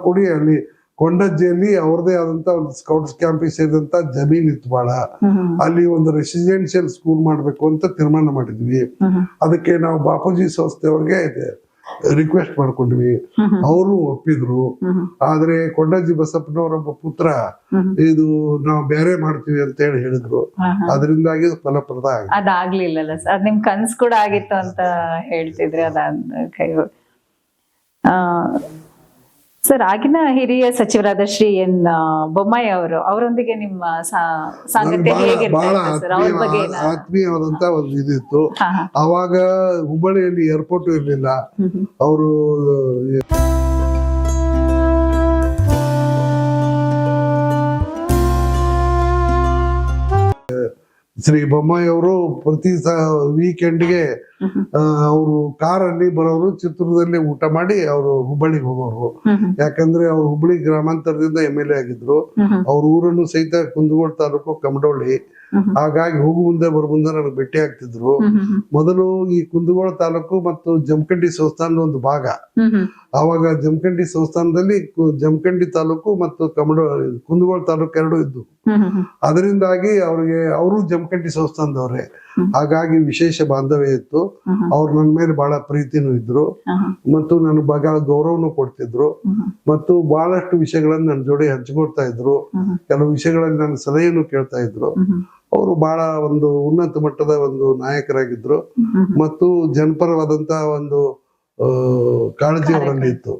ಕೊಡಿ ಅಲ್ಲಿ ಕೊಂಡಜ್ಜಿಯಲ್ಲಿ ಅವ್ರದೇ ಆದಂತ ಒಂದು ಸ್ಕೌಟ್ಸ್ ಕ್ಯಾಂಪಿಗೆ ಸೇರಿದಂತ ಜಮೀನ್ ಇತ್ತು ಬಾಳ. ಅಲ್ಲಿ ಒಂದು ರೆಸಿಡೆನ್ಷಿಯಲ್ ಸ್ಕೂಲ್ ಮಾಡ್ಬೇಕು ಅಂತ ತೀರ್ಮಾನ ಮಾಡಿದ್ವಿ. ಅದಕ್ಕೆ ನಾವು ಬಾಪೂಜಿ ಸಂಸ್ಥೆಯವ್ರಿಗೆ ರಿಕ್ವೆಸ್ಟ್ ಮಾಡ್ಕೊಂಡ್ವಿ. ಅವರು ಒಪ್ಪಿದ್ರು. ಆದ್ರೆ ಕೊಂಡಜ್ಜಿ ಬಸಪ್ಪನವರೊಬ್ಬ ಪುತ್ರ ಇದು ನಾವು ಬೇರೆ ಮಾಡ್ತೀವಿ ಅಂತ ಹೇಳಿ ಹೇಳಿದ್ರು. ಅದರಿಂದಾಗಿ ಫಲಪ್ರದ ಅದಾಗ್ಲಿಲ್ಲಲ್ಲ ಸರ್. ಅದ್ ನಿಮ್ ಕನ್ಸ್ ಕೂಡ ಆಗಿತ್ತು ಅಂತ ಹೇಳ್ತಿದ್ರಿ. ಸರ್, ಆಗಿನ ಹಿರಿಯ ಸಚಿವರಾದ ಶ್ರೀ ಎನ್ ಬೊಮ್ಮಾಯಿ ಅವರೊಂದಿಗೆ ನಿಮ್ಮ ಸಾಂಗತ್ಯ ಹೇಗಿರ್ತಾ ಸರ್? ಅವ್ರ ಬಗ್ಗೆ ಆತ್ಮೀಯವಾದಂತ ಒಂದು ಇದಿತ್ತು. ಅವಾಗ ಹುಬ್ಬಳ್ಳಿಯಲ್ಲಿ ಏರ್ಪೋರ್ಟ್ ಇರ್ಲಿಲ್ಲ. ಅವರು ಶ್ರೀ ಬೊಮ್ಮಾಯಿ ಅವರು ಪ್ರತಿ ವೀಕೆಂಡ್ಗೆ ಅವರು ಕಾರಲ್ಲಿ ಬರೋರು, ಚಿತ್ರದಲ್ಲಿ ಊಟ ಮಾಡಿ ಅವರು ಹುಬ್ಬಳ್ಳಿಗೆ ಹೋಗೋರು. ಯಾಕಂದ್ರೆ ಅವ್ರು ಹುಬ್ಬಳ್ಳಿ ಗ್ರಾಮಾಂತರದಿಂದ MLA ಆಗಿದ್ರು. ಅವ್ರ ಊರನ್ನು ಸಹಿತ ಕುಂದಗೋಳ ತಾಲೂಕು ಕಮಡೋಳಿ. ಹಾಗಾಗಿ ಹೋಗು ಮುಂದೆ ಬರು ಮುಂದೆ ನನಗೆ ಭೇಟಿ ಆಗ್ತಿದ್ರು. ಮೊದಲು ಈ ಕುಂದಗೋಳ ತಾಲೂಕು ಮತ್ತು ಜಮಖಂಡಿ ಸಂಸ್ಥಾನದ ಒಂದು ಭಾಗ. ಅವಾಗ ಜಮಖಂಡಿ ಸಂಸ್ಥಾನದಲ್ಲಿ ಜಮಖಂಡಿ ತಾಲೂಕು ಮತ್ತು ಕುಂದಗೋಳ ತಾಲೂಕು ಎರಡು ಇದ್ದು. ಅದರಿಂದಾಗಿ ಅವರು ಜಮಖಂಡಿ ಸಂಸ್ಥಾನದವ್ರೆ. ಹಾಗಾಗಿ ವಿಶೇಷ ಬಾಂಧವ್ಯ ಇತ್ತು. ಅವ್ರು ನನ್ನ ಮೇಲೆ ಬಹಳ ಪ್ರೀತಿನೂ ಇದ್ರು ಮತ್ತು ನನಗೆ ಬಹಳ ಗೌರವನು ಕೊಡ್ತಿದ್ರು ಮತ್ತು ಬಹಳಷ್ಟು ವಿಷಯಗಳನ್ನ ನನ್ನ ಜೋಡಿ ಹಂಚ್ಕೊಳ್ತಾ ಇದ್ರು. ಕೆಲವು ವಿಷಯಗಳಲ್ಲಿ ನನ್ನ ಸಲಹೆಯನ್ನು ಕೇಳ್ತಾ ಇದ್ರು. ಅವರು ಬಹಳ ಒಂದು ಉನ್ನತ ಮಟ್ಟದ ಒಂದು ನಾಯಕರಾಗಿದ್ರು ಮತ್ತು ಜನಪರವಾದಂತಹ ಒಂದು ಕಾಳಜಿ ಅವರಲ್ಲಿ ಇತ್ತು.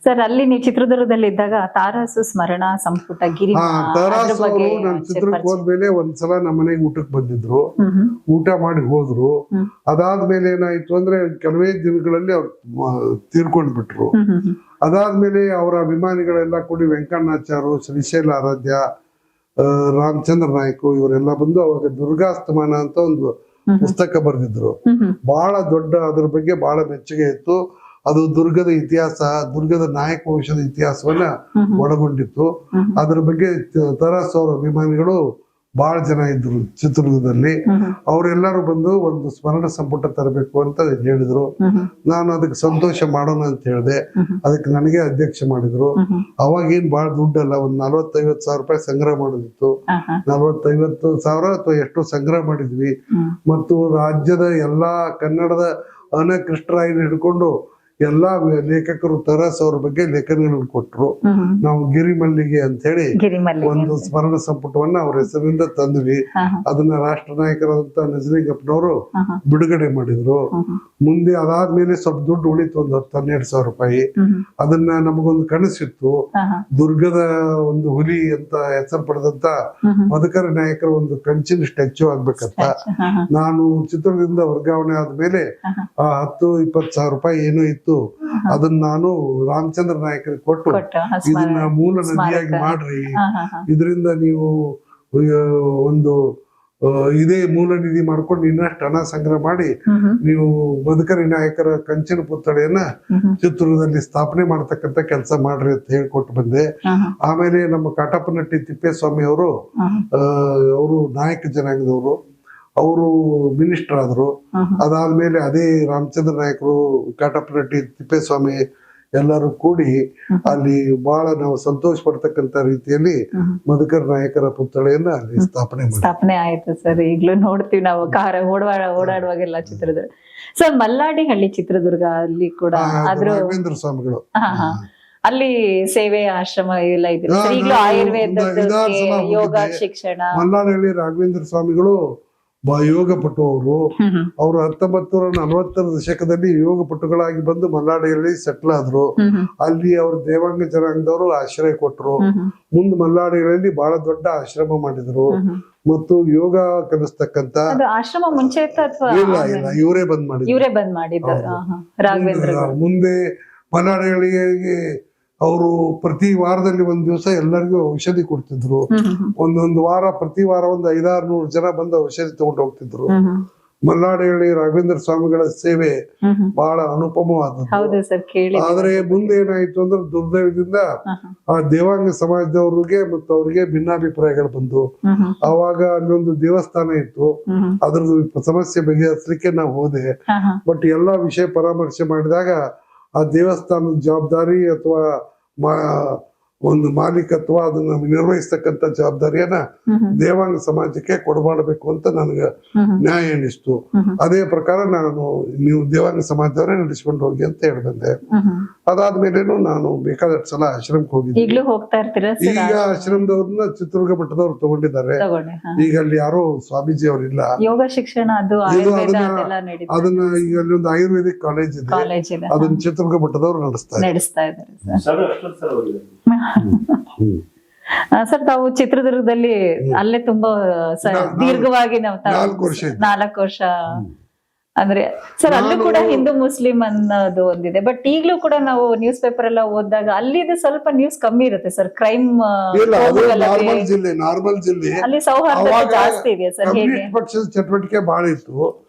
ಸರ್, ಅಲ್ಲಿ ನೀವು ಚಿತ್ರದುರ್ಗದಲ್ಲಿ ಇದ್ದಾಗ ತಾರಾಸು ಸ್ಮರಣ ಸಂಪುಟ ತಾರಾಸು ಅವರು ನನ್ನ ಚಿತ್ರಕ್ಕೆ ಹೋದ್ಮೇಲೆ ಒಂದ್ಸಲ ನಮ್ಮ ಮನೆಗೆ ಊಟಕ್ಕೆ ಬಂದಿದ್ರು. ಊಟ ಮಾಡಿ ಹೋದ್ರು. ಅದಾದ್ಮೇಲೆ ಏನಾಯ್ತು ಅಂದ್ರೆ ಕೆಲವೇ ದಿನಗಳಲ್ಲಿ ಅವ್ರು ತೀರ್ಕೊಂಡ್ಬಿಟ್ರು. ಅದಾದ್ಮೇಲೆ ಅವರ ಅಭಿಮಾನಿಗಳೆಲ್ಲ ಕೂಡಿ ವೆಂಕಣ್ಣಾಚಾರು, ಶ್ರೀಶೈಲ ಆರಾಧ್ಯ, ರಾಮಚಂದ್ರ ನಾಯ್ಕು ಇವರೆಲ್ಲ ಬಂದು ಅವಾಗ ದುರ್ಗಾಸ್ತಮಾನ ಅಂತ ಒಂದು ಪುಸ್ತಕ ಬರೆದಿದ್ರು. ಬಹಳ ದೊಡ್ಡ, ಅದ್ರ ಬಗ್ಗೆ ಬಹಳ ಮೆಚ್ಚುಗೆ ಇತ್ತು. ಅದು ದುರ್ಗದ ಇತಿಹಾಸ, ದುರ್ಗದ ನಾಯಕ ವಂಶದ ಇತಿಹಾಸವನ್ನ ಒಳಗೊಂಡಿತ್ತು. ಅದ್ರ ಬಗ್ಗೆ ತರಾಸು ಅವರ ಅಭಿಮಾನಿಗಳು ಬಹಳ ಜನ ಇದ್ರು ಚಿತ್ರದುರ್ಗದಲ್ಲಿ. ಅವರೆಲ್ಲರೂ ಬಂದು ಒಂದು ಸ್ಮರಣ ಸಂಪುಟ ತರಬೇಕು ಅಂತ ಹೇಳಿದ್ರು. ನಾನು ಅದಕ್ಕೆ ಸಂತೋಷ ಮಾಡೋಣ ಅಂತ ಹೇಳಿದೆ. ಅದಕ್ಕೆ ನನಗೆ ಅಧ್ಯಕ್ಷ ಮಾಡಿದ್ರು. ಅವಾಗ ಏನ್ ಬಹಳ ದುಡ್ಡಲ್ಲ, ಒಂದ್ 40-50 ಸಾವಿರ ರೂಪಾಯಿ ಸಂಗ್ರಹ ಮಾಡೋದಿತ್ತು. 40-50 ಸಾವಿರ ಅಥವಾ ಎಷ್ಟು ಸಂಗ್ರಹ ಮಾಡಿದ್ವಿ. ಮತ್ತು ರಾಜ್ಯದ ಎಲ್ಲಾ ಕನ್ನಡದ ಅನಕೃಷ್ಟರಾಯನ ಹಿಡ್ಕೊಂಡು ಎಲ್ಲಾ ಲೇಖಕರು ತರಾಸ್ ಅವ್ರ ಬಗ್ಗೆ ಲೇಖನಗಳನ್ನು ಕೊಟ್ರು. ನಾವು ಗಿರಿಮಲ್ಲಿಗೆ ಅಂತ ಹೇಳಿ ಒಂದು ಸ್ಮರಣ ಸಂಪುಟವನ್ನ ಅವ್ರ ಹೆಸರಿನಿಂದ ತಂದ್ವಿ. ಅದನ್ನ ರಾಷ್ಟ್ರ ನಾಯಕರಾದಂತ ನಜರಿಗಪ್ಪನವರು ಬಿಡುಗಡೆ ಮಾಡಿದ್ರು. ಮುಂದೆ ಅದಾದ್ಮೇಲೆ ಸ್ವಲ್ಪ ದುಡ್ಡು ಉಳಿತು, ಒಂದು 10-12 ಸಾವಿರ ರೂಪಾಯಿ. ಅದನ್ನ ನಮಗೊಂದು ಕನಸಿತ್ತು, ದುರ್ಗದ ಒಂದು ಹುಲಿ ಅಂತ ಹೆಸರು ಪಡೆದಂತ ಮಧುಕರ ನಾಯಕರ ಒಂದು ಕಂಚಿನ ಸ್ಟ್ಯಾಚ್ಯೂ ಆಗ್ಬೇಕಂತ. ನಾನು ಚಿತ್ರದಿಂದ ವರ್ಗಾವಣೆ ಆದ್ಮೇಲೆ 10-20 ಸಾವಿರ ರೂಪಾಯಿ ಏನೋ ಇತ್ತು, ಅದನ್ನ ನಾನು ರಾಮಚಂದ್ರ ನಾಯಕರಿಗೆ ಕೊಟ್ಟು ಇದನ್ನ ಮೂಲ ನದಿಯಾಗಿ ಮಾಡ್ರಿ, ಇದರಿಂದ ನೀವು ಒಂದು ಇದೇ ಮೂಲ ನಿಧಿ ಮಾಡ್ಕೊಂಡು ಇನ್ನಷ್ಟು ಹಣ ಸಂಗ್ರಹ ಮಾಡಿ ನೀವು ಮಧುಕರಿ ನಾಯಕರ ಕಂಚಿನ ಪುತ್ಥಳಿಯನ್ನ ಚಿತ್ರದುರ್ಗದಲ್ಲಿ ಸ್ಥಾಪನೆ ಮಾಡ್ತಕ್ಕಂತ ಕೆಲಸ ಮಾಡ್ರಿ ಅಂತ ಹೇಳ್ಕೊಟ್ಟು ಬಂದೆ. ಆಮೇಲೆ ನಮ್ಮ ಕಾಟಪ್ಪನಟ್ಟಿ ತಿಪ್ಪೇಸ್ವಾಮಿ ಅವರು ನಾಯಕ ಜನಾಂಗದವರು, ಅವರು ಮಿನಿಸ್ಟರ್ ಆದ್ರು. ಅದಾದ್ಮೇಲೆ ಅದೇ ರಾಮಚಂದ್ರ ನಾಯಕರು, ಕಾಟಪ್ಪನಟ್ಟಿ ತಿಪ್ಪೇಸ್ವಾಮಿ ಎಲ್ಲರೂ ಕೂಡಿ ಅಲ್ಲಿ ಬಹಳ ನಾವು ಸಂತೋಷ ಪಡ್ತಕ್ಕಂತ ರೀತಿಯಲ್ಲಿ ಮಧುಕರ್ ನಾಯಕರ ಪುತ್ಥಳಿಯನ್ನ ಅಲ್ಲಿ ಸ್ಥಾಪನೆ ಆಯ್ತು ಸರ್. ಈಗ್ಲೂ ನೋಡ್ತೀವಿ ನಾವು ಓಡಾಡುವಾಗೆಲ್ಲ ಚಿತ್ರದುರ್ಗ. ಸರ್, ಮಲ್ಲಾಡಿಹಳ್ಳಿ ಚಿತ್ರದುರ್ಗ ಅಲ್ಲಿ ಕೂಡ ರಾಘವೇಂದ್ರ ಸ್ವಾಮಿಗಳು ಅಲ್ಲಿ ಸೇವೆ ಆಶ್ರಮ ಎಲ್ಲ ಇದೆ. ಈಗಲೂ ಆಯುರ್ವೇದ ಯೋಗ ಶಿಕ್ಷಣ. ಮಲ್ಲಾಡಿಹಳ್ಳಿ ರಾಘವೇಂದ್ರ ಸ್ವಾಮಿಗಳು ಯೋಗ ಪಟು ಅವರು 1940ರ ದಶಕದಲ್ಲಿ ಯೋಗ ಪಟುಗಳಾಗಿ ಬಂದು ಮಲ್ಲಾಡಿಯಲ್ಲಿ ಸೆಟ್ಲ್ ಆದ್ರು. ಅಲ್ಲಿ ಅವ್ರ ದೇವಾಂಗ ಜನಾಂಗದವರು ಆಶ್ರಯ ಕೊಟ್ರು. ಮುಂದೆ ಮಲ್ಲಾಡಿಗಳಲ್ಲಿ ಬಹಳ ದೊಡ್ಡ ಆಶ್ರಮ ಮಾಡಿದ್ರು ಮತ್ತು ಯೋಗ ಕಲಿಸ್ತಕ್ಕಂತ ಆಶ್ರಮ ಮುಂಚೆ ಇಲ್ಲ ಇವರೇ ಬಂದ್ ಮಾಡಿದ್ರು. ಮುಂದೆ ಮಲ್ಲಾಡಿಗಳಿಗೆ ಅವರು ಪ್ರತಿ ವಾರದಲ್ಲಿ ಒಂದ್ ದಿವಸ ಎಲ್ಲರಿಗೂ ಔಷಧಿ ಕೊಡ್ತಿದ್ರು. ಒಂದೊಂದು ವಾರ, ಪ್ರತಿ ವಾರ ಒಂದು 500-600 ಜನ ಬಂದು ಔಷಧಿ ತಗೊಂಡು ಹೋಗ್ತಿದ್ರು. ಮಲ್ಲಾಡಿಹಳ್ಳಿ ರಾಘವೇಂದ್ರ ಸ್ವಾಮಿಗಳ ಸೇವೆ ಬಹಳ ಅನುಪಮವಾದದ್ದು. ಆದ್ರೆ ಮುಂದೆ ಏನಾಯ್ತು ಅಂದ್ರೆ ದುರ್ದೈವದಿಂದ ಆ ದೇವಾಂಗ ಸಮಾಜದವ್ರಿಗೆ ಮತ್ತು ಅವ್ರಿಗೆ ಭಿನ್ನಾಭಿಪ್ರಾಯಗಳು ಬಂದು ಅವಾಗ ಅಲ್ಲೊಂದು ದೇವಸ್ಥಾನ ಇತ್ತು. ಅದ್ರದ್ದು ಸಮಸ್ಯೆ ಬಗೆಹರಿಸಲಿಕ್ಕೆ ನಾವು ಹೋದೆ. ಬಟ್ ಎಲ್ಲಾ ವಿಷಯ ಪರಾಮರ್ಶೆ ಮಾಡಿದಾಗ ಆ ದೇವಸ್ಥಾನದ ಜವಾಬ್ದಾರಿ ಅಥವಾ ಒಂದು ಮಾಲೀಕತ್ವ ಅದನ್ನ ನಿರ್ವಹಿಸ್ತಕ್ಕಂಥ ಜವಾಬ್ದಾರಿಯನ್ನ ದೇವಾಂಗ ಸಮಾಜಕ್ಕೆ ಕೊಡಬಾಡಬೇಕು ಅಂತ ನನಗೆ ನ್ಯಾಯ ಎನಿಸ್ತು. ಅದೇ ಪ್ರಕಾರ ನಾನು ನೀವು ದೇವಾಂಗ ಸಮಾಜದವರೇ ನಡೆಸ್ಕೊಂಡು ಹೋಗಿ ಅಂತ ಹೇಳಿ ಬಂದೆ. ಅದಾದ್ಮೇಲೇನು ನಾನು ಬೇಕಾದಷ್ಟು ಸಲ ಆಶ್ರಮಕ್ಕೆ ಹೋಗಿದ್ದೆ. ಈಗಲೂ ಹೋಗ್ತಾ ಇರ್ತೀರಾ? ಈಗ ಆಶ್ರಮದವ್ರನ್ನ ಚಿತ್ರದುರ್ಗ ಮಠದವ್ರು ತಗೊಂಡಿದ್ದಾರೆ. ಈಗ ಅಲ್ಲಿ ಯಾರೋ ಸ್ವಾಮೀಜಿ ಅವರಿಲ್ಲ. ಯೋಗ ಶಿಕ್ಷಣ ಅದನ್ನ ಈಗ ಅಲ್ಲಿ ಒಂದು ಆಯುರ್ವೇದಿಕ್ ಕಾಲೇಜ್ ಇದೆ, ಅದನ್ನ ಚಿತ್ರದುರ್ಗ ಮಠದವ್ರು ನಡೆಸ್ತಾ ಇದ್ದಾರೆ. ಸರ್ ತಾವು ಚಿತ್ರದುರ್ಗದಲ್ಲಿ ಅಲ್ಲೇ ತುಂಬಾ ದೀರ್ಘವಾಗಿ ನಾವು 4 ವರ್ಷ ಅಂದ್ರೆ ಸರ್ ಅಲ್ಲೂ ಕೂಡ ಹಿಂದೂ ಮುಸ್ಲಿಂ ಅನ್ನೋದು ಒಂದಿದೆ. ಬಟ್ ಈಗ್ಲೂ ಕೂಡ ನಾವು ನ್ಯೂಸ್ ಪೇಪರ್ ಎಲ್ಲ ಓದಿದಾಗ ಅಲ್ಲಿದು ಸ್ವಲ್ಪ ನ್ಯೂಸ್ ಕಮ್ಮಿ ಇರುತ್ತೆ ಸರ್. ಕ್ರೈಮ್ ನಾರ್ಮಲ್ ಜಿಲ್ಲೆ ಅಲ್ಲಿ ಸೌಹಾರ್ದತೆ ಜಾಸ್ತಿ ಇದೆ ಸರ್. ಹೇಗೆ ಪಕ್ಷದ ಚಟುವಟಿಕೆ ಬಹಳ ಇತ್ತು,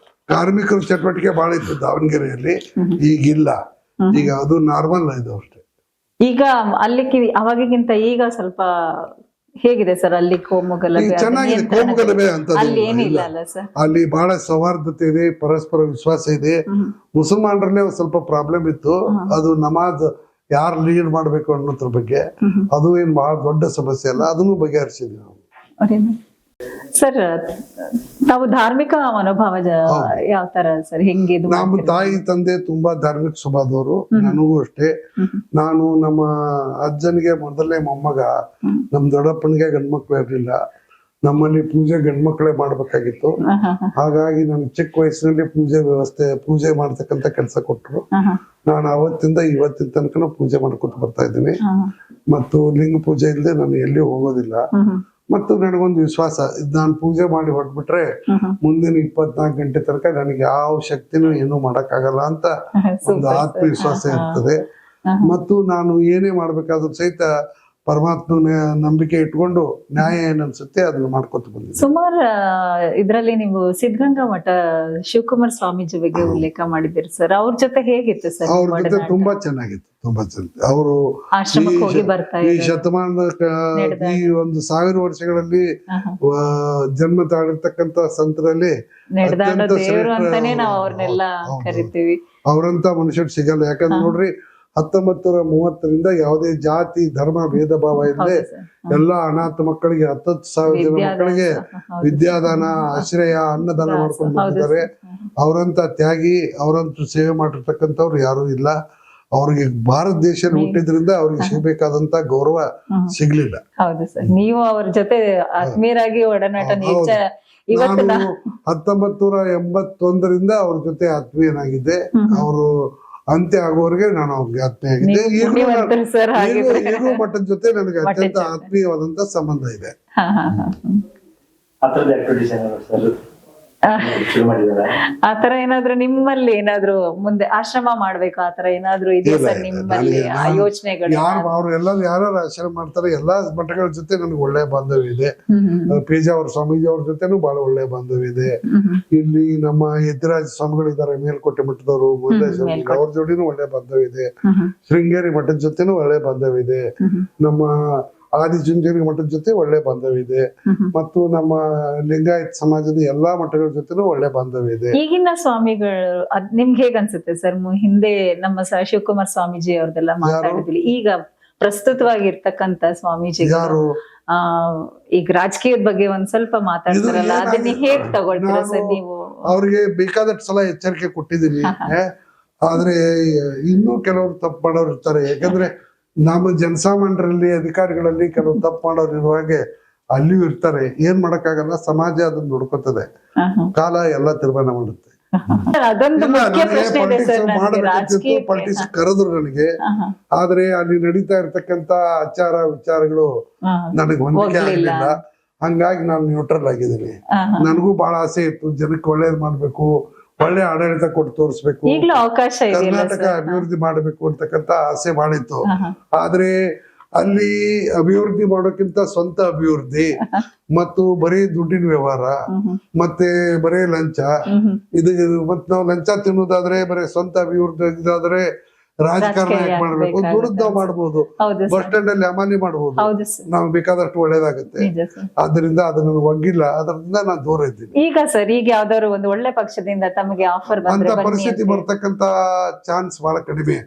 ಕಾರ್ಮಿಕರ ಚಟುವಟಿಕೆ ಬಹಳ ಇತ್ತು ದಾವಣಗೆರೆಯಲ್ಲಿ. ಈಗಿಲ್ಲ, ಈಗ ಅದು ನಾರ್ಮಲ್ ಇದು ಅಷ್ಟೇ. ಈಗ ಅಲ್ಲಿ ಅವಾಗಿಗಿಂತ ಈಗ ಸ್ವಲ್ಪ ಹೇಗಿದೆ ಸರ್ ಅಲ್ಲಿ ಕೋಮುಗಲಭೆ? ಚೆನ್ನಾಗಿದೆ, ಕೋಮುಗಲಭೆ ಅಂತ ಅಲ್ಲಿ ಏನಿಲ್ಲ ಅಲ್ಲ ಸರ್. ಅಲ್ಲಿ ಬಹಳ ಸೌಹಾರ್ದತೆ ಇದೆ, ಪರಸ್ಪರ ವಿಶ್ವಾಸ ಇದೆ. ಮುಸಲ್ಮಾನರಲ್ಲೇ ಸ್ವಲ್ಪ ಪ್ರಾಬ್ಲಮ್ ಇತ್ತು, ಅದು ನಮಾಜ್ ಯಾರು ಲೀಡ್ ಮಾಡ್ಬೇಕು ಅನ್ನೋದ್ರ ಬಗ್ಗೆ. ಅದು ಏನ್ ಬಹಳ ದೊಡ್ಡ ಸಮಸ್ಯೆ ಅಲ್ಲ, ಅದನ್ನು ಬಗೆಹರಿಸಿದ್ವಿ ನಾವು. ಸರ್ ತಾವು ಧಾರ್ಮಿಕ ಮನೋಭಾವ ಯಾವ ತರ ಸರ್? ಹೆಂಗೆ? ನಮ್ಮ ತಾಯಿ ತಂದೆ ತುಂಬಾ ಧಾರ್ಮಿಕ ಸ್ವಭಾವದವರು, ನನಗೂ ಅಷ್ಟೇ. ನಾನು ನಮ್ಮ ಅಜ್ಜನಿಗೆ ಮೊದಲನೇ ಮೊಮ್ಮಗ, ನಮ್ ದೊಡ್ಡಪ್ಪನಿಗೆ ಗಂಡ್ಮಕ್ಳು ಇರ್ಲಿಲ್ಲ. ನಮ್ಮಲ್ಲಿ ಪೂಜೆ ಗಂಡ್ಮಕ್ಳೇ ಮಾಡ್ಬೇಕಾಗಿತ್ತು. ಹಾಗಾಗಿ ನಾನು ಚಿಕ್ಕ ವಯಸ್ಸಿನಲ್ಲಿ ಪೂಜೆ ಮಾಡ್ತಕ್ಕಂಥ ಕೆಲಸ ಕೊಟ್ಟರು. ನಾನು ಅವತ್ತಿಂದ ಇವತ್ತಿನ ತನಕ ಪೂಜೆ ಮಾಡ್ಕೊತ ಬರ್ತಾ ಇದ್ದೀನಿ. ಮತ್ತು ಲಿಂಗ ಪೂಜೆ ಇಲ್ಲದೆ ನಾನು ಎಲ್ಲಿ ಹೋಗೋದಿಲ್ಲ. ಮತ್ತು ನನಗೊಂದು ವಿಶ್ವಾಸ, ನಾನು ಪೂಜೆ ಮಾಡಿ ಹೊರಟ್ಬಿಟ್ರೆ ಮುಂದಿನ 24 ಗಂಟೆ ತನಕ ನನಗೆ ಯಾವ ಶಕ್ತಿನೂ ಏನು ಮಾಡಕ್ಕಾಗಲ್ಲ ಅಂತ ಒಂದು ಆತ್ಮವಿಶ್ವಾಸ ಇರ್ತದೆ. ಮತ್ತು ನಾನು ಏನೇ ಮಾಡ್ಬೇಕಾದ್ರೂ ಸಹಿತ ಪರಮಾತ್ಮನ ನಂಬಿಕೆ ಇಟ್ಕೊಂಡು ನ್ಯಾಯ ಏನನ್ಸುತ್ತೆ ಅದನ್ನ ಮಾಡ್ಕೊತ ಬಂದಿದ್ದೆ. ಸುಮಾರು ಇದ್ರಲ್ಲಿ ನೀವು ಸಿದ್ಧಗಂಗಾ ಮಠ ಶಿವಕುಮಾರ್ ಸ್ವಾಮೀಜಿ ಬಗ್ಗೆ ಉಲ್ಲೇಖ ಮಾಡಿದ್ದೀರಿ ಸರ್. ಅವ್ರ ಜೊತೆ ಹೇಗಿತ್ತು ಸರ್? ಅವ್ರ ಜೊತೆ ತುಂಬಾ ಚೆನ್ನಾಗಿತ್ತು, ತುಂಬಾ ಚೆನ್ನಾಗಿ. ಅವರು ಈ ಶತಮಾನ ಈ ಒಂದು 1000 ವರ್ಷಗಳಲ್ಲಿ ಜನ್ಮ ತಾಳಿರ್ತಕ್ಕಂತ ಸಂತರಲ್ಲಿ ಅವರಂತ ಮನುಷ್ಯರು ಸಿಗಲ್ಲ. ಯಾಕಂದ್ರೆ ನೋಡ್ರಿ, 1930ರಿಂದ ಯಾವುದೇ ಜಾತಿ ಧರ್ಮ ಭೇದ ಭಾವ ಇಲ್ಲದೆ ಎಲ್ಲಾ ಅನಾಥ ಮಕ್ಕಳಿಗೆ 10,000 ಜನ ಮಕ್ಕಳಿಗೆ ವಿದ್ಯಾದಾನ, ಆಶ್ರಯ, ಅನ್ನದಾನ ಮಾಡ್ಕೊಂಡು ಬಂದಿದ್ದಾರೆ. ಅವರಂತ ತ್ಯಾಗಿ, ಅವರಂತೂ ಸೇವೆ ಮಾಡಿರ್ತಕ್ಕಂಥವ್ರು ಯಾರು ಇಲ್ಲ. ಅವ್ರಿಗೆ ಭಾರತ ದೇಶದಲ್ಲಿ ಹುಟ್ಟಿದ್ರಿಂದ ಅವ್ರಿಗೆ ಸಿಗಬೇಕಾದಂತ ಗೌರವ ಸಿಗ್ಲಿಲ್ಲ. ಹೌದು ಸರ್, ನೀವು ಅವ್ರ ಜೊತೆ ಆತ್ಮೀಯರಾಗಿ ಒಡನಾಟ. ನಾನು 1981ರಿಂದ ಅವ್ರ ಜೊತೆ ಆತ್ಮೀಯನಾಗಿದ್ದೆ. ಅವರು ಅಂತ್ಯ ಆಗೋವರೆಗೆ ನಾನು ಅವ್ರಿಗೆ ಆತ್ಮೀಯ ಆಗಿದ್ದೆ. ಈಗಲೂ ಮಠದ ಜೊತೆ ನನಗೆ ಅತ್ಯಂತ ಆತ್ಮೀಯವಾದಂತ ಸಂಬಂಧ ಇದೆ. ಆತರ ಏನಾದ್ರು ನಿಮ್ಮಲ್ಲಿ ಏನಾದ್ರು ಮುಂದೆ ಆಶ್ರಮ ಮಾಡ್ಬೇಕು ಆತರ ಏನಾದ್ರು ಇದೆಯಾ ಸರ್ ನಿಮ್ಮಲ್ಲಿ ಯೋಚನೆಗಳು? ಅವ್ರು ಯಾರು ಆಶ್ರಮ ಮಾಡ್ತಾರೆ, ಎಲ್ಲಾ ಮಠಗಳ ಜೊತೆ ನನಗೆ ಒಳ್ಳೆ ಬಾಂಧವ್ಯ ಇದೆ. ಪೇಜಾವರ ಸ್ವಾಮೀಜಿ ಅವ್ರ ಜೊತೆನೂ ಬಹಳ ಒಳ್ಳೆ ಬಾಂಧವ್ಯ ಇದೆ. ಇಲ್ಲಿ ನಮ್ಮ ಯತಿರಾಜ ಸ್ವಾಮಿಗಳಿದ್ದಾರೆ, ಮೇಲ್ಕೋಟೆ ಮಠದವರು, ಅವ್ರ ಜೋಡಿನೂ ಒಳ್ಳೆ ಬಾಂಧವ್ಯ ಇದೆ. ಶೃಂಗೇರಿ ಮಠದ ಜೊತೆನೂ ಒಳ್ಳೆ ಬಾಂಧವ್ಯ ಇದೆ. ನಮ್ಮ ಆದಿಚುಂಚನಗಿರಿ ಮಠದ ಜೊತೆ ಒಳ್ಳೆ ಬಾಂಧವ್ಯ ಇದೆ. ಮತ್ತು ನಮ್ಮ ಲಿಂಗಾಯತ್ ಸಮಾಜದ ಎಲ್ಲಾ ಮಠಗಳ ಜೊತೆನೂ ಒಳ್ಳೆ ಬಾಂಧವ್ಯ ಇದೆ. ಈಗಿನ ಸ್ವಾಮಿಗಳು ನಿಮ್ಗೆ ಹೇಗ್ ಅನ್ಸುತ್ತೆ ಸರ್? ಹಿಂದೆ ನಮ್ಮ ಶಿವಕುಮಾರ್ ಸ್ವಾಮೀಜಿ ಅವ್ರದೆಲ್ಲ ಮಾತಾಡಿದ್ವಿ. ಈಗ ಪ್ರಸ್ತುತವಾಗಿರ್ತಕ್ಕಂತ ಸ್ವಾಮೀಜಿ ಈಗ ರಾಜಕೀಯದ ಬಗ್ಗೆ ಒಂದ್ ಸ್ವಲ್ಪ ಮಾತಾಡ್ತಾರಲ್ಲ, ಅದನ್ನ ಹೇಗ್ ತಗೊಳ್ತೀರಾ ಸರ್ ನೀವು? ಅವ್ರಿಗೆ ಬೇಕಾದಷ್ಟು ಸಲ ಎಚ್ಚರಿಕೆ ಕೊಟ್ಟಿದ್ದೀನಿ. ಆದ್ರೆ ಇನ್ನೂ ಕೆಲವರು ತಪ್ಪು ಮಾಡೋರು ಇರ್ತಾರೆ. ಯಾಕಂದ್ರೆ ನಮ್ಮ ಜನಸಾಮಾನ್ಯರಲ್ಲಿ, ಅಧಿಕಾರಿಗಳಲ್ಲಿ ಕೆಲವು ತಪ್ಪು ಮಾಡೋರು ಇರುವಾಗೆ ಅಲ್ಲಿಯೂ ಇರ್ತಾರೆ. ಏನ್ ಮಾಡಕ್ಕಾಗಲ್ಲ, ಸಮಾಜ ಅದನ್ನ ನೋಡ್ಕೊತದೆ. ಕಾಲ ಎಲ್ಲ ತೀರ್ಮಾನ ಮಾಡುತ್ತೆ. ಪಾಲಿಟಿಕ್ಸ್ ಕರೆದ್ರು ನನಗೆ, ಆದ್ರೆ ಅಲ್ಲಿ ನಡೀತಾ ಇರ್ತಕ್ಕಂತ ಆಚಾರ ವಿಚಾರಗಳು ನನಗೆ ಹೊಂದಿಕೆ ಆಗ್ಲಿಲ್ಲ. ಹಂಗಾಗಿ ನಾನು ನ್ಯೂಟ್ರಲ್ ಆಗಿದ್ದೀನಿ. ನನಗೂ ಬಹಳ ಆಸೆ ಇತ್ತು, ಜನಕ್ಕೆ ಒಳ್ಳೇದ್ ಮಾಡ್ಬೇಕು, ಒಳ್ಳೆ ಆಡಳಿತ ಕೊಟ್ಟು ತೋರಿಸ್ಬೇಕು, ಕರ್ನಾಟಕ ಅಭಿವೃದ್ಧಿ ಮಾಡಬೇಕು ಅಂತಕ್ಕಂತ ಆಸೆ ಮಾಡಿತ್ತು. ಆದ್ರೆ ಅಲ್ಲಿ ಅಭಿವೃದ್ಧಿ ಮಾಡೋಕ್ಕಿಂತ ಸ್ವಂತ ಅಭಿವೃದ್ಧಿ ಮತ್ತು ಬರೀ ದುಡ್ಡಿನ ವ್ಯವಹಾರ, ಮತ್ತೆ ಬರೀ ಲಂಚ, ಇದು ಮತ್ತೆ ನಾವು ಲಂಚ ತಿನ್ನೋದಾದ್ರೆ, ಬರೀ ಸ್ವಂತ ಅಭಿವೃದ್ಧಿ ಆದ್ರೆ ರಾಜಕಾರಣ ಯಾಕೆ ಮಾಡ್ಬೇಕು, ದುಡ್ಡು ಮಾಡ್ಬೋದು, ಹೌದು ಬಸ್ ಸ್ಟ್ಯಾಂಡ್ ಅಲ್ಲಿ ಅಮಾನಿ ಮಾಡ್ಬೋದು, ಹೌದು ಸರ್, ನಾವು ಬೇಕಾದಷ್ಟು ಒಳ್ಳೇದಾಗುತ್ತೆ. ನಿಜ ಸರ್. ಆದ್ರಿಂದ ಅದನ್ನ ಒಗ್ಗಿಲ್ಲ, ಅದರಿಂದ ನಾನು ದೂರ ಇದ್ದೀನಿ. ಈಗ ಸರ್, ಈಗ ಯಾವ್ದಾದ್ರು ಒಂದು ಒಳ್ಳೆ ಪಕ್ಷದಿಂದ ತಮಗೆ ಆಫರ್ ಅಂತ ಬಂದ್ರೆ ಬನ್ನಿ ಪರಿಸ್ಥಿತಿ ಅಂತ. ಬರ್ತಕ್ಕಂತ ಚಾನ್ಸ್ ಬಹಳ ಕಡಿಮೆ.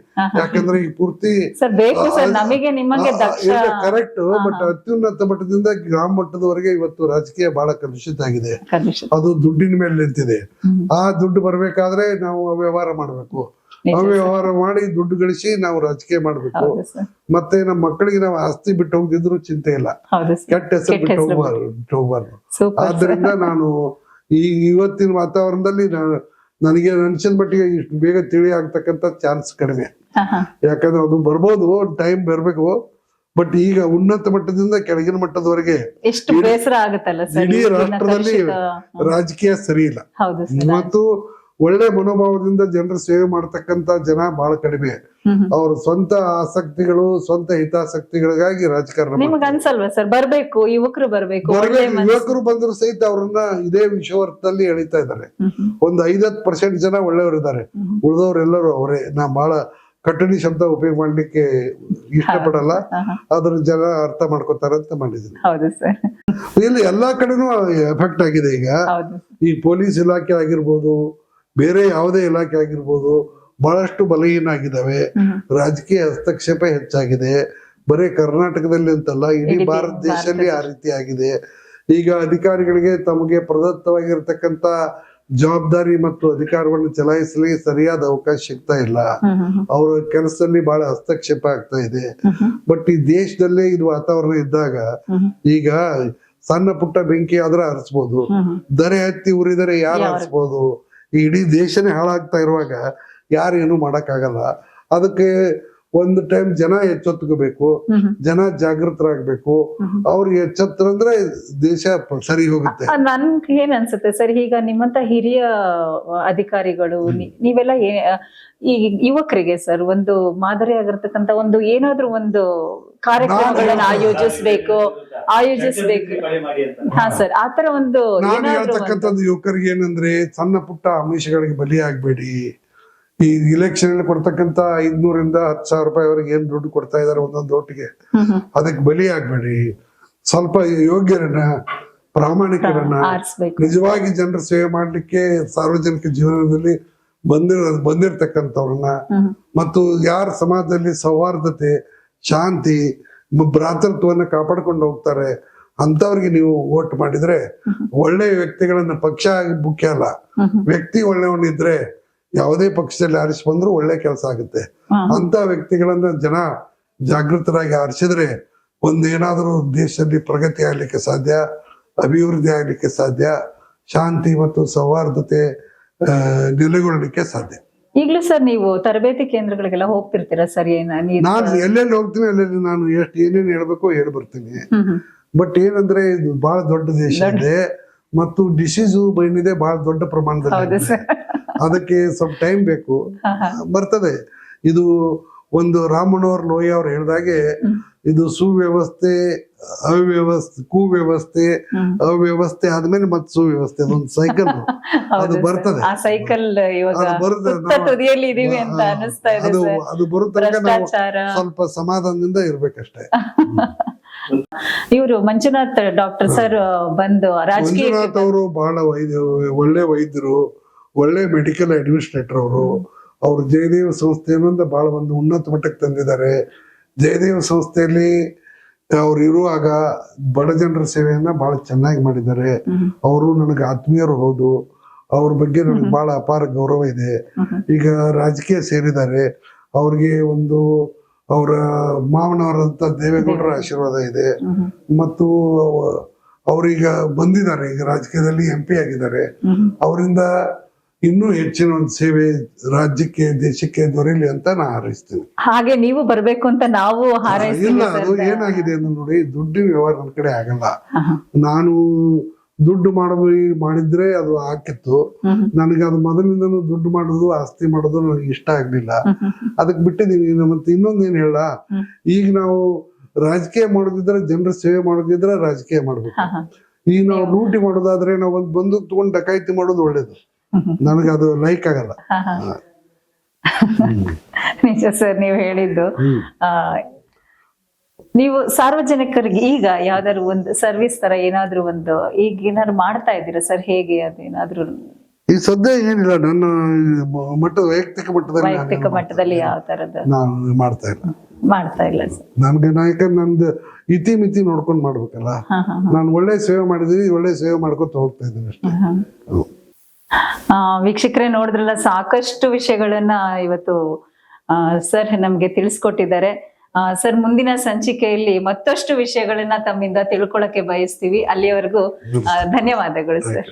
ಯಾಕಂದ್ರೆ ಈ ಪೂರ್ತಿ ಸರ್ ಬೇಕು ಸರ್, ನಮಗೆ ನಿಮಗೆ ದಕ್ಷ. ಕರೆಕ್ಟ್, ಬಟ್ ಅತ್ಯುನ್ನತ ಮಟ್ಟದಿಂದ ಗ್ರಾಮ ಮಟ್ಟದವರೆಗೆ ಇವತ್ತು ರಾಜಕೀಯ ಬಹಳ ಕಲುಷಿತ ಆಗಿದೆ. ಅದು ದುಡ್ಡಿನ ಮೇಲೆ ನಿಂತಿದೆ. ಆ ದುಡ್ಡು ಬರ್ಬೇಕಾದ್ರೆ ನಾವು ಅವ್ಯವಹಾರ ಮಾಡ್ಬೇಕು, ಅವ್ಯವಹಾರ ಮಾಡಿ ದುಡ್ಡು ಗಳಿಸಿ ನಾವು ರಾಜಕೀಯ ಮಾಡ್ಬೇಕು. ಹೌದು ಸರ್, ಮತ್ತೆ ನಮ್ಮ ಮಕ್ಕಳಿಗೆ ನಾವು ಆಸ್ತಿ ಬಿಟ್ಟು ಹೋಗಿದ್ರು ಚಿಂತೆ ಇಲ್ಲ, ಹೌದು ಸರ್. ಕೆಟ್ಟ ಹೆಸರು ಬಿಟ್ಟು ಹೋಗ್ಬಾರ್ದು. Super sir. ಆದ್ರಿಂದ ನಾನು ಈ ಇವತ್ತಿನ ವಾತಾವರಣದಲ್ಲಿ ನನಗೆ ಅನ್ಸಿದ ಮಟ್ಟಿಗೆ ಇಷ್ಟು ಬೇಗ ತಿಳಿ ಆಗ್ತಕ್ಕಂತ ಚಾನ್ಸ್ ಕಡಿಮೆ. ಯಾಕಂದ್ರೆ ಅದು ಬರ್ಬೋದು, ಟೈಮ್ ಬರ್ಬೇಕು. ಬಟ್ ಈಗ ಉನ್ನತ ಮಟ್ಟದಿಂದ ಕೆಳಗಿನ ಮಟ್ಟದವರೆಗೆ ಎಷ್ಟು ಬೇಸರ ಆಗುತ್ತಲ್ಲ ಸರ್, ಇಡೀ ರಾಷ್ಟ್ರದಲ್ಲಿ ರಾಜಕೀಯ ಸರಿ ಇಲ್ಲ. ಹೌದು ಸರ್. ಇವತ್ತು ಒಳ್ಳೆ ಮನೋಭಾವದಿಂದ ಜನರ ಸೇವೆ ಮಾಡ್ತಕ್ಕಂತ ಜನ ಬಹಳ ಕಡಿಮೆ. ಅವ್ರ ಸ್ವಂತ ಆಸಕ್ತಿಗಳು, ಸ್ವಂತ ಹಿತಾಸಕ್ತಿಗಳಿಗಾಗಿ ರಾಜಕಾರಣ ನಿಮ್ಗೆ ಅನ್ಸಲ್ವಾ ಸರ್, ಬರ್ಬೇಕು ಯುವಕರು ಬರ್ಬೇಕು, ಯುವಕರು ಬಂದ್ರು ಸಹಿತ ಅವ್ರನ್ನ ಇದೇ ವಿಷಯವರ್ತದಲ್ಲಿ ಎಳಿತಾ ಇದ್ದಾರೆ. ಒಂದು 50% ಜನ ಒಳ್ಳೆಯವರಿದ್ದಾರೆ, ಉಳಿದವರೆಲ್ಲರೂ ಅವರೇ. ನಾ ಬಹಳ ಕಠಿಣ ಶಬ್ದ ಉಪಯೋಗ ಮಾಡ್ಲಿಕ್ಕೆ ಇಷ್ಟಪಡಲ್ಲ, ಅದ್ರ ಜನ ಅರ್ಥ ಮಾಡ್ಕೋತಾರೆ ಅಂತ ಮಾಡಿದ್ದೀನಿ. ಹೌದು ಸರ್. ಇಲ್ಲಿ ಎಲ್ಲಾ ಕಡೆನೂ ಎಫೆಕ್ಟ್ ಆಗಿದೆ. ಈಗ ಈ ಪೊಲೀಸ್ ಇಲಾಖೆ ಆಗಿರ್ಬೋದು, ಬೇರೆ ಯಾವುದೇ ಇಲಾಖೆ ಆಗಿರ್ಬೋದು, ಬಹಳಷ್ಟು ಬಲಹೀನ ಆಗಿದ್ದಾವೆ. ರಾಜಕೀಯ ಹಸ್ತಕ್ಷೇಪ ಹೆಚ್ಚಾಗಿದೆ. ಬರೀ ಕರ್ನಾಟಕದಲ್ಲಿ ಅಂತಲ್ಲ, ಇಡೀ ಭಾರತ ದೇಶದಲ್ಲಿ ಆ ರೀತಿ ಆಗಿದೆ. ಈಗ ಅಧಿಕಾರಿಗಳಿಗೆ ತಮಗೆ ಪ್ರದತ್ತವಾಗಿರ್ತಕ್ಕಂತ ಜವಾಬ್ದಾರಿ ಮತ್ತು ಅಧಿಕಾರವನ್ನು ಚಲಾಯಿಸಲಿ ಸರಿಯಾದ ಅವಕಾಶ ಸಿಗ್ತಾ ಇಲ್ಲ. ಅವರ ಕೆಲಸದಲ್ಲಿ ಬಹಳ ಹಸ್ತಕ್ಷೇಪ ಆಗ್ತಾ ಇದೆ. ಬಟ್ ಈ ದೇಶದಲ್ಲೇ ಇದು ವಾತಾವರಣ ಇದ್ದಾಗ, ಈಗ ಸಣ್ಣ ಪುಟ್ಟ ಬೆಂಕಿ ಆದ್ರೆ ಹರಿಸ್ಬೋದು, ದರೆ ಹತ್ತಿ ಉರಿದರೆ ಯಾರು ಹರಿಸ್ಬೋದು? ಈ ಇಡೀ ದೇಶನೇ ಹಾಳಾಗ್ತಾ ಇರುವಾಗ ಯಾರು ಏನು ಮಾಡಕ್ಕಾಗಲ್ಲ. ಅದಕ್ಕೆ ಒಂದು ಟೈಮ್ ಜನ ಎಚ್ಚೆತ್ತುಕೋಬೇಕು, ಜನ ಜಾಗೃತರಾಗ್ಬೇಕು. ಅವ್ರಿಗೆ ಎಚ್ಚೆತ್ತರಂದ್ರೆ ದೇಶ ಸರಿ ಹೋಗುತ್ತೆ. ನನ್ಗೆ ಏನ್ ಅನ್ಸುತ್ತೆ ಸರ್, ಈಗ ನಿಮ್ಮಂತ ಹಿರಿಯ ಅಧಿಕಾರಿಗಳು ನೀವೆಲ್ಲ ಈ ಯುವಕರಿಗೆ ಸರ್ ಒಂದು ಮಾದರಿ ಆಗಿರ್ತಕ್ಕಂತ ಒಂದು ಏನಾದ್ರೂ ಒಂದು ಕಾರ್ಯಕ್ರಮಗಳನ್ನ ಆಯೋಜಿಸ್ಬೇಕು. ಹಾ ಸರ್, ಆತರ ಒಂದು ನಾನು ಹೇಳ್ತಕ್ಕಂಥದ್ದು ಯುವಕರಿಗೆ ಏನಂದ್ರೆ, ಸಣ್ಣ ಪುಟ್ಟ ಆಮಿಷಗಳಿಗೆ ಬಲಿ ಆಗ್ಬೇಡಿ. ಈ ಇಲೆಕ್ಷನ್ ಅಲ್ಲಿ ಕೊಡ್ತಕ್ಕಂತ 500ರಿಂದ 10,000 ರೂಪಾಯಿವರೆಗೆ ಏನ್ ದುಡ್ಡು ಕೊಡ್ತಾ ಇದಾರೆ ಒಂದೊಂದು ಓಟಿಗೆ, ಅದಕ್ಕೆ ಬಲಿ ಆಗ್ಬೇಡಿ. ಸ್ವಲ್ಪ ಯೋಗ್ಯರನ್ನ, ಪ್ರಾಮಾಣಿಕರನ್ನ, ನಿಜವಾಗಿ ಜನರ ಸೇವೆ ಮಾಡ್ಲಿಕ್ಕೆ ಸಾರ್ವಜನಿಕ ಜೀವನದಲ್ಲಿ ಬಂದಿರ್ತಕ್ಕಂಥವ್ರನ್ನ, ಮತ್ತು ಯಾರ ಸಮಾಜದಲ್ಲಿ ಸೌಹಾರ್ದತೆ, ಶಾಂತಿ, ಭ್ರಾತೃತ್ವವನ್ನ ಕಾಪಾಡ್ಕೊಂಡು ಹೋಗ್ತಾರೆ ಅಂತವ್ರಿಗೆ ನೀವು ವೋಟ್ ಮಾಡಿದ್ರೆ, ಒಳ್ಳೆ ವ್ಯಕ್ತಿಗಳನ್ನ, ಪಕ್ಷ ಮುಖ್ಯ ಅಲ್ಲ, ವ್ಯಕ್ತಿ ಒಳ್ಳೆಯವನಿದ್ರೆ ಯಾವುದೇ ಪಕ್ಷದಲ್ಲಿ ಆರಿಸಿ ಬಂದ್ರು ಒಳ್ಳೆ ಕೆಲಸ ಆಗುತ್ತೆ. ಅಂತ ವ್ಯಕ್ತಿಗಳನ್ನ ಜನ ಜಾಗೃತರಾಗಿ ಆರಿಸಿದ್ರೆ ಒಂದೇನಾದ್ರೂ ದೇಶದಲ್ಲಿ ಪ್ರಗತಿ ಆಗ್ಲಿಕ್ಕೆ ಸಾಧ್ಯ, ಅಭಿವೃದ್ಧಿ ಆಗ್ಲಿಕ್ಕೆ ಸಾಧ್ಯ, ಶಾಂತಿ ಮತ್ತು ಸೌಹಾರ್ದತೆ ನೆಲೆಗೊಳ್ಳಲಿಕ್ಕೆ ಸಾಧ್ಯ. ಈಗಲೂ ಸರ್ ನೀವು ತರಬೇತಿ ಕೇಂದ್ರಗಳಿಗೆಲ್ಲ ಹೋಗ್ತಿರ್ತೀರಾ ಸರ್? ನಾನು ಎಲ್ಲೆಲ್ಲಿ ಹೋಗ್ತೀನಿ ಅಲ್ಲೆಲ್ಲಿ ನಾನು ಏನೇನು ಹೇಳ್ಬೇಕು ಹೇಳಿ ಬರ್ತೀನಿ. ಬಟ್ ಏನಂದ್ರೆ ಇದು ಬಹಳ ದೊಡ್ಡ ದೇಶ ಇದೆ ಮತ್ತು ಡಿಸೀಸು ಏನಿದೆ ಬಹಳ ದೊಡ್ಡ ಪ್ರಮಾಣದಲ್ಲಿ, ಅದಕ್ಕೆ ಸ್ವಲ್ಪ ಟೈಮ್ ಬೇಕು, ಬರ್ತದೆ. ಇದು ಒಂದು ರಾಮನೋರ್ ಲೋಯ ಅವ್ರು ಹೇಳ್ದಾಗೆ, ಇದು ಸುವ್ಯವಸ್ಥೆ, ಕುವ್ಯವಸ್ಥೆ, ಅವ್ಯವಸ್ಥೆ ಆದ್ಮೇಲೆ ಮತ್ತೆ ಸುವ್ಯವಸ್ಥೆ, ಅದೊಂದು ಸೈಕಲ್, ಅದು ಬರ್ತದೆ. ಅದು ಬರುತ್ತಂಗ ನಾವು ಸ್ವಲ್ಪ ಸಮಾಧಾನದಿಂದ ಇರ್ಬೇಕಷ್ಟೇ. ಇವರು ಮಂಜುನಾಥ್ ಡಾಕ್ಟರ್ ಸರ್ ಬಂದು ಮಂಜುನಾಥ್ ಅವರು ಬಹಳ ಒಳ್ಳೆ ವೈದ್ಯರು, ಒಳ್ಳೆ ಮೆಡಿಕಲ್ ಅಡ್ಮಿನಿಸ್ಟ್ರೇಟರ್ ಅವರು ಜಯದೇವ ಸಂಸ್ಥೆಯನ್ನು ಬಹಳ ಒಂದು ಉನ್ನತ ಮಟ್ಟಕ್ಕೆ ತಂದಿದ್ದಾರೆ. ಜಯದೇವ ಸಂಸ್ಥೆಯಲ್ಲಿ ಅವ್ರು ಇರುವಾಗ ಬಡ ಜನರ ಸೇವೆಯನ್ನ ಬಹಳ ಚೆನ್ನಾಗಿ ಮಾಡಿದ್ದಾರೆ. ಅವರು ನನಗೆ ಆತ್ಮೀಯರು ಹೌದು, ಅವ್ರ ಬಗ್ಗೆ ನನಗೆ ಬಹಳ ಅಪಾರ ಗೌರವ ಇದೆ. ಈಗ ರಾಜಕೀಯ ಸೇರಿದ್ದಾರೆ. ಅವ್ರಿಗೆ ಒಂದು ಅವರ ಮಾವನವರಂತ ದೇವೇಗೌಡರ ಆಶೀರ್ವಾದ ಇದೆ. ಮತ್ತು ಅವ್ರೀಗ ಬಂದಿದ್ದಾರೆ, ಈಗ ರಾಜಕೀಯದಲ್ಲಿ MP ಆಗಿದ್ದಾರೆ. ಅವರಿಂದ ಇನ್ನೂ ಹೆಚ್ಚಿನ ಒಂದು ಸೇವೆ ರಾಜ್ಯಕ್ಕೆ, ದೇಶಕ್ಕೆ ದೊರೆಯಲಿ ಅಂತ ನಾ ಹಾರೈಸ್ತೇನೆ. ಹಾಗೆ ನೀವು ಬರ್ಬೇಕು ಅಂತ ನಾವು ಇಲ್ಲ, ಅದು ಏನಾಗಿದೆ ಅಂದ್ರೆ ನೋಡಿ, ದುಡ್ಡಿನ ವ್ಯವಹಾರ ನನ್ನ ಕಡೆ ಆಗಲ್ಲ. ನಾನು ದುಡ್ಡು ಮಾಡಿದ್ರೆ ಅದು ಹಾಕಿತ್ತು. ನನಗೆ ಅದು ಮೊದಲಿಂದನೂ ದುಡ್ಡು ಮಾಡೋದು, ಆಸ್ತಿ ಮಾಡೋದು ನನಗೆ ಇಷ್ಟ ಆಗ್ಲಿಲ್ಲ. ಅದಕ್ಕೆ ಬಿಟ್ಟಿದೀನಿ. ಮತ್ತೆ ಇನ್ನೊಂದೇನ್ ಹೇಳ, ಈಗ ನಾವು ರಾಜಕೀಯ ಮಾಡೋದಿದ್ರೆ, ಜನರ ಸೇವೆ ಮಾಡೋದಿದ್ರೆ ರಾಜಕೀಯ ಮಾಡ್ಬೇಕು. ಈಗ ನಾವು ಲೂಟಿ ಮಾಡೋದಾದ್ರೆ ನಾವು ಒಂದು ಬಂದೂಕ್ ತಗೊಂಡು ಡಕಾಯಿತಿ ಮಾಡೋದು ಒಳ್ಳೇದು. ನನಗೆ ಅದು ಲೈಕ್ ಆಗಲ್ಲ. ನಿಜ ಸರ್ ನೀವು ಹೇಳಿದ್ದು. ಆ ನೀವು ಸಾರ್ವಜನಿಕರಿಗೆ ಈಗ ಯಾವ್ದಾದ್ರು ಒಂದು ಸರ್ವಿಸ್ ತರ ಏನಾದ್ರು ಒಂದು ಈಗ ಏನಾದ್ರು ಮಾಡ್ತಾ ಇದ್ದೀರಾ ಸರ್? ಹೇಗೆ ಅದೇನಾದ್ರು ಈ ಸದ್ಯ ಏನಿಲ್ಲ, ನನ್ನ ವೈಯಕ್ತಿಕ ಮಟ್ಟದಲ್ಲಿ ಯಾವ ತರದ ನಾನು ಮಾಡ್ತಾ ಇಲ್ಲ ಸರ್. ನನ್ಗೆ ನಂದು ಇತಿಮಿತಿ ನೋಡ್ಕೊಂಡು ಮಾಡ್ಬೇಕಲ್ಲ. ನಾನು ಒಳ್ಳೆ ಸೇವೆ ಮಾಡಿದೀನಿ, ಒಳ್ಳೆ ಸೇವೆ ಮಾಡ್ಕೊತ ಹೋಗ್ತಾ ಇದ್ದೀನಿ ಅಷ್ಟೇ. ವೀಕ್ಷಕರೇ ನೋಡಿದ್ರಲ್ಲ, ಸಾಕಷ್ಟು ವಿಷಯಗಳನ್ನ ಇವತ್ತು ಸರ್ ನಮ್ಗೆ ತಿಳಿಸ್ಕೊಟ್ಟಿದ್ದಾರೆ. ಸರ್ ಮುಂದಿನ ಸಂಚಿಕೆಯಲ್ಲಿ ಮತ್ತಷ್ಟು ವಿಷಯಗಳನ್ನ ತಮ್ಮಿಂದ ತಿಳ್ಕೊಳಕ್ಕೆ ಬಯಸ್ತೀವಿ. ಅಲ್ಲಿಯವರೆಗೂ ಧನ್ಯವಾದಗಳು ಸರ್.